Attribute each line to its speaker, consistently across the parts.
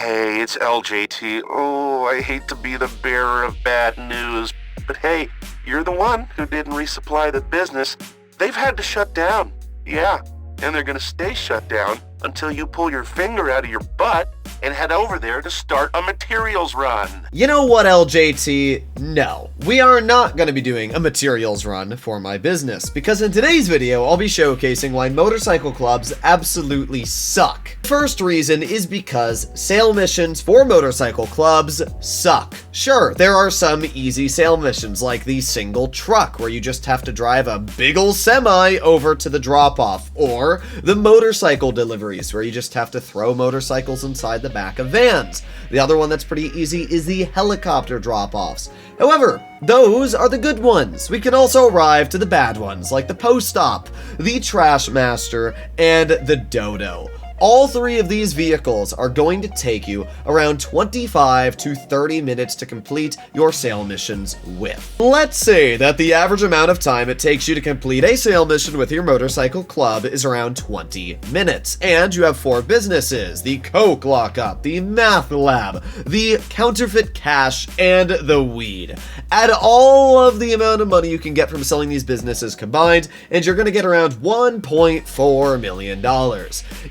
Speaker 1: Hey, it's LJT. Oh, I hate to be the bearer of bad news, but hey, you're the one who didn't resupply the business. They've had to shut down. Yeah, and they're gonna stay shut down until you pull your finger out of your butt and head over there to start a materials run.
Speaker 2: You know what, LJT? No, we are not going to be doing a materials run for my business, because in today's video, I'll be showcasing why motorcycle clubs absolutely suck. First reason is because sale missions for motorcycle clubs suck. Sure, there are some easy sale missions like the single truck, where you just have to drive a big ol' semi over to the drop-off, or the motorcycle deliveries, where you just have to throw motorcycles inside the back of vans. The other one that's pretty easy is the helicopter drop-offs. However, those are the good ones. We can also arrive to the bad ones, like the post-op, the trash master, and the dodo. All three of these vehicles are going to take you around 25 to 30 minutes to complete your sale missions with. Let's say that the average amount of time it takes you to complete a sale mission with your motorcycle club is around 20 minutes, and you have 4 businesses: the Coke Lockup, the Math Lab, the Counterfeit Cash, and the Weed. Add all of the amount of money you can get from selling these businesses combined, and you're going to get around $1.4 million.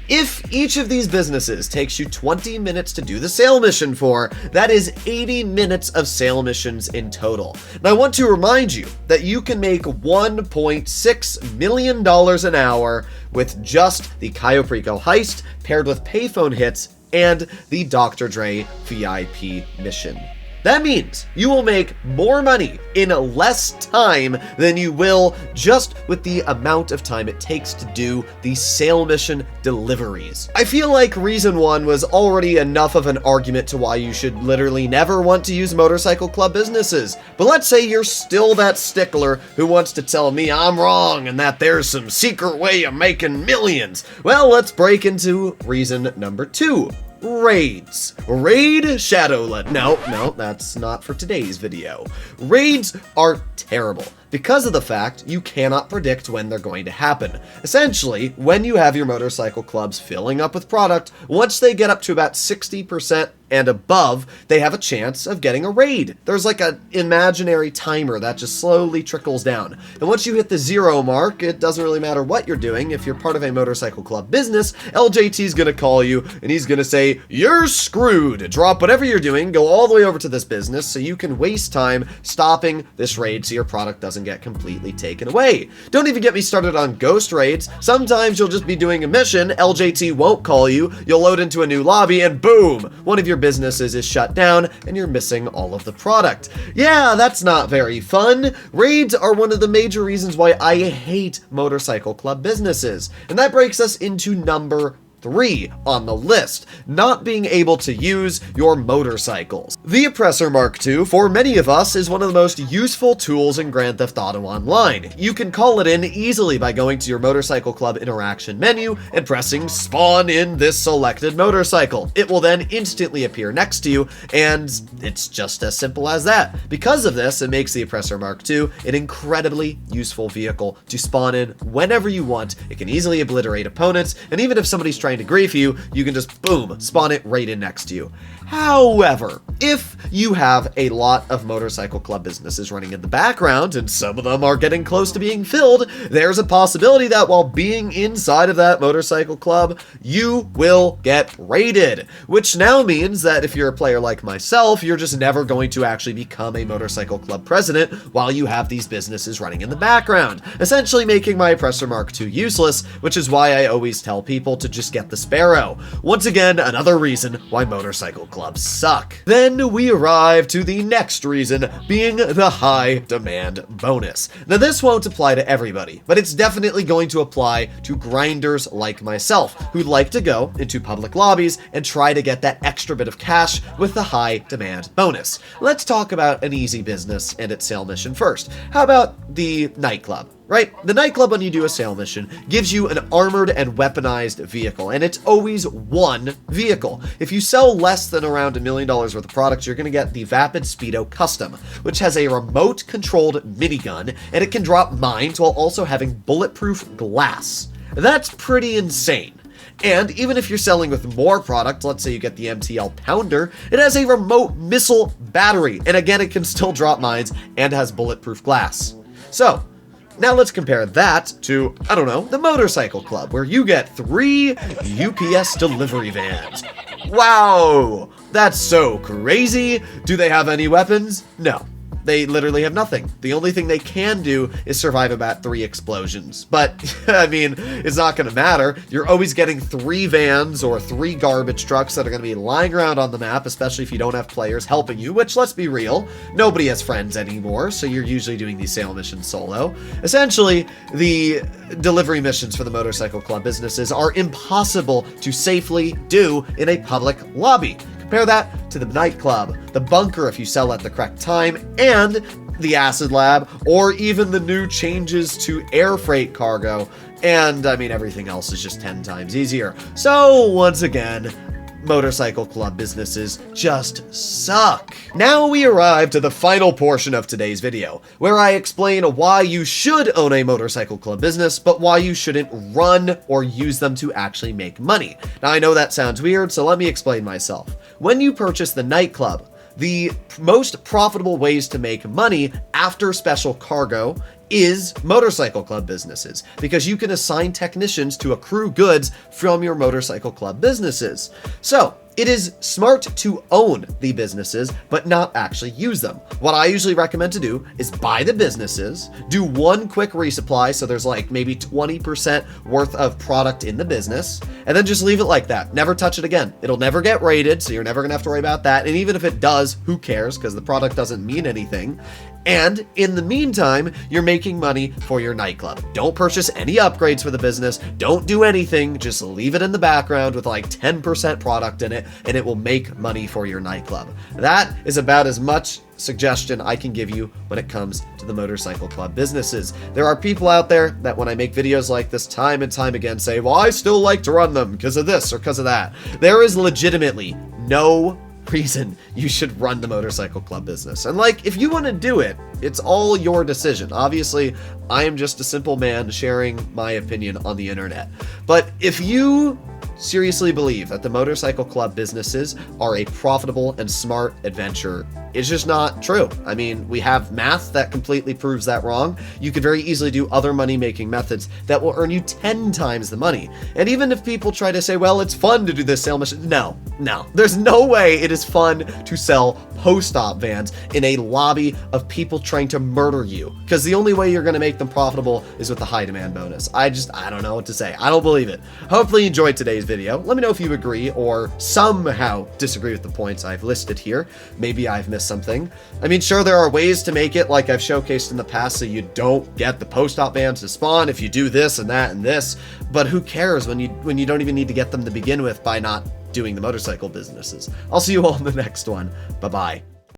Speaker 2: If each of these businesses takes you 20 minutes to do the sale mission for, that is 80 minutes of sale missions in total. Now, I want to remind you that you can make $1.6 million an hour with just the Cayo Perico heist paired with payphone hits and the Dr. Dre VIP mission. That means you will make more money in less time than you will just with the amount of time it takes to do the sale mission deliveries. I feel like reason 1 was already enough of an argument to why you should literally never want to use motorcycle club businesses. But let's say you're still that stickler who wants to tell me I'm wrong and that there's some secret way of making millions. Well, let's break into reason number 2. Raids. Raid Shadowland. No, that's not for today's video. Raids are terrible because of the fact you cannot predict when they're going to happen. Essentially, when you have your motorcycle clubs filling up with product, once they get up to about 60% and above, they have a chance of getting a raid. There's like an imaginary timer that just slowly trickles down. And once you hit the 0 mark, it doesn't really matter what you're doing. If you're part of a motorcycle club business, LJT's gonna call you and he's gonna say, "You're screwed. Drop whatever you're doing, go all the way over to this business so you can waste time stopping this raid so your product doesn't get completely taken away." Don't even get me started on ghost raids. Sometimes you'll just be doing a mission, LJT won't call you, you'll load into a new lobby, and boom, one of your businesses is shut down and you're missing all of the product. Yeah, that's not very fun. Raids are one of the major reasons why I hate motorcycle club businesses. And that breaks us into number 3 on the list: not being able to use your motorcycles. The Oppressor Mark II, for many of us, is one of the most useful tools in Grand Theft Auto Online. You can call it in easily by going to your motorcycle club interaction menu and pressing spawn in this selected motorcycle. It will then instantly appear next to you, and it's just as simple as that. Because of this, it makes the Oppressor Mark II an incredibly useful vehicle to spawn in whenever you want. It can easily obliterate opponents, and even if somebody's trying to grief you, you can just boom, spawn it right in next to you. However, if you have a lot of motorcycle club businesses running in the background and some of them are getting close to being filled, there's a possibility that while being inside of that motorcycle club, you will get raided, which now means that if you're a player like myself, you're just never going to actually become a motorcycle club president while you have these businesses running in the background, essentially making my Oppressor Mark II useless, which is why I always tell people to just get the Sparrow. Once again, another reason why motorcycle clubs suck. Then we arrive to the next reason, being the high demand bonus. Now, this won't apply to everybody, but it's definitely going to apply to grinders like myself, who'd like to go into public lobbies and try to get that extra bit of cash with the high demand bonus. Let's talk about an easy business and its sale mission first. How about the nightclub? Right? The nightclub, when you do a sale mission, gives you an armored and weaponized vehicle, and it's always one vehicle. If you sell less than around $1 million worth of products, you're going to get the Vapid Speedo Custom, which has a remote-controlled minigun, and it can drop mines while also having bulletproof glass. That's pretty insane. And even if you're selling with more product, let's say you get the MTL Pounder, it has a remote missile battery, and again, it can still drop mines and has bulletproof glass. So, now let's compare that to, I don't know, the Motorcycle Club, where you get 3 UPS delivery vans. Wow, that's so crazy. Do they have any weapons? No. They literally have nothing. The only thing they can do is survive about 3 explosions. But, I mean, it's not going to matter. You're always getting 3 vans or 3 garbage trucks that are going to be lying around on the map, especially if you don't have players helping you, which, let's be real, nobody has friends anymore, so you're usually doing these sale missions solo. Essentially, the delivery missions for the Motorcycle Club businesses are impossible to safely do in a public lobby. Compare that to the nightclub, the bunker if you sell at the correct time, and the acid lab, or even the new changes to air freight cargo. And I mean, everything else is just 10 times easier. So once again, Motorcycle Club businesses just suck. Now we arrive to the final portion of today's video, where I explain why you should own a Motorcycle Club business, but why you shouldn't run or use them to actually make money. Now I know that sounds weird, so let me explain myself. When you purchase the nightclub, the most profitable ways to make money after special cargo is Motorcycle Club businesses, because you can assign technicians to accrue goods from your Motorcycle Club businesses. So it is smart to own the businesses, but not actually use them. What I usually recommend to do is buy the businesses, do 1 quick resupply, so there's like maybe 20% worth of product in the business, and then just leave it like that. Never touch it again. It'll never get raided, so you're never gonna have to worry about that. And even if it does, who cares? Because the product doesn't mean anything. And in the meantime, you're making money for your nightclub. Don't purchase any upgrades for the business. Don't do anything. Just leave it in the background with like 10% product in it, and it will make money for your nightclub. That is about as much suggestion I can give you when it comes to the Motorcycle Club businesses. There are people out there that when I make videos like this time and time again say, well, I still like to run them because of this or because of that. There is legitimately no reason you should run the Motorcycle Club business. And like, if you want to do it, it's all your decision. Obviously, I am just a simple man sharing my opinion on the internet. But if you seriously believe that the Motorcycle Club businesses are a profitable and smart adventure, it's just not true. I mean, we have math that completely proves that wrong. You could very easily do other money-making methods that will earn you 10 times the money. And even if people try to say, well, it's fun to do this sale mission, no. There's no way it is fun to sell post-op vans in a lobby of people trying to murder you, because the only way you're going to make them profitable is with the high demand bonus. I don't know what to say. I don't believe it. Hopefully you enjoyed today's video. Let me know if you agree or somehow disagree with the points I've listed here. Maybe I've missed something. I mean, sure, there are ways to make it like I've showcased in the past so you don't get the post-op vans to spawn if you do this and that and this, but who cares when you don't even need to get them to begin with by not doing the motorcycle businesses. I'll see you all in the next one. Bye-bye.